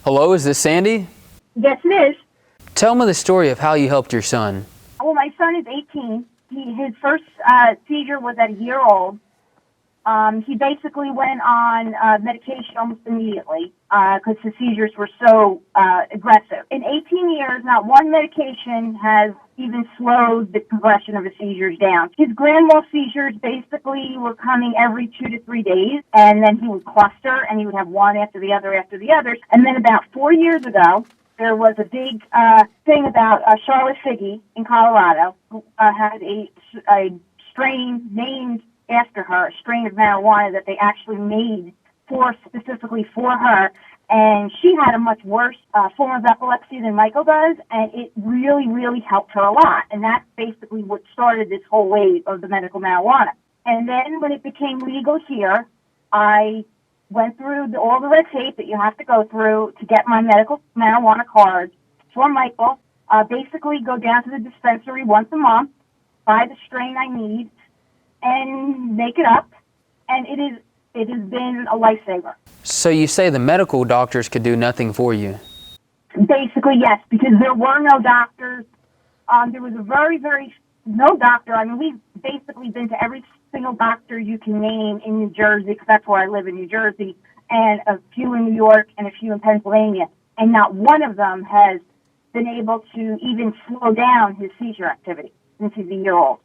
Hello, is this Sandy? Yes, it is. Tell me the story of how you helped your son. Well, my son is 18. His first seizure was at a year old. He basically went on medication almost immediately because his seizures were so aggressive. In 18 years, not one medication has even slowed the progression of his seizures down. His grand mal seizures basically were coming every 2 to 3 days, and then he would cluster, and he would have one after the other after the other. And then about 4 years ago, there was a big thing about Charlotte Figge in Colorado, who had a strain named after her, a strain of marijuana that they actually made specifically for her. And she had a much worse form of epilepsy than Michael does, and it really, really helped her a lot. And that's basically what started this whole wave of the medical marijuana. And then when it became legal here, I went through all the red tape that you have to go through to get my medical marijuana card for Michael. Basically go down to the dispensary once a month, buy the strain I need, and make it up. And it has been a lifesaver. So you say the medical doctors could do nothing for you? Basically, yes, because there were no doctors. There was no doctor. I mean, we've basically been to every single doctor you can name in New Jersey, because that's where I live, in New Jersey, and a few in New York and a few in Pennsylvania. And not one of them has been able to even slow down his seizure activity since he's a year old.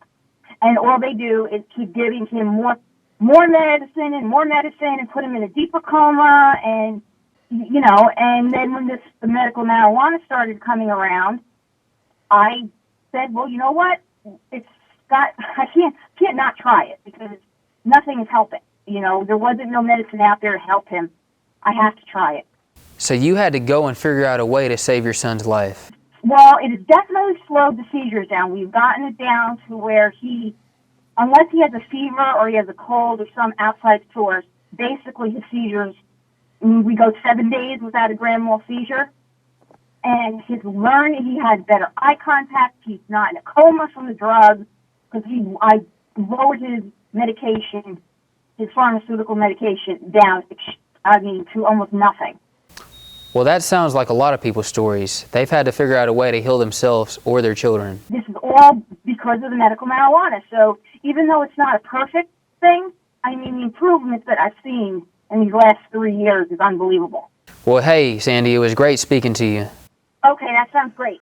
And all they do is keep giving him more medicine and put him in a deeper coma. And, and then when the medical marijuana started coming around, I said, well, you know what? I can't not try it, because nothing is helping. There wasn't no medicine out there to help him. I have to try it. So you had to go and figure out a way to save your son's life. Well, it has definitely slowed the seizures down. We've gotten it down to where unless he has a fever or he has a cold or some outside source, basically his seizures, we go 7 days without a grand mal seizure. And his learning, he has better eye contact. He's not in a coma from the drugs, because I lowered his medication, his pharmaceutical medication down, to almost nothing. Well, that sounds like a lot of people's stories. They've had to figure out a way to heal themselves or their children. This is all because of the medical marijuana. So even though it's not a perfect thing, the improvements that I've seen in these last 3 years is unbelievable. Well, hey, Sandy, it was great speaking to you. Okay, that sounds great.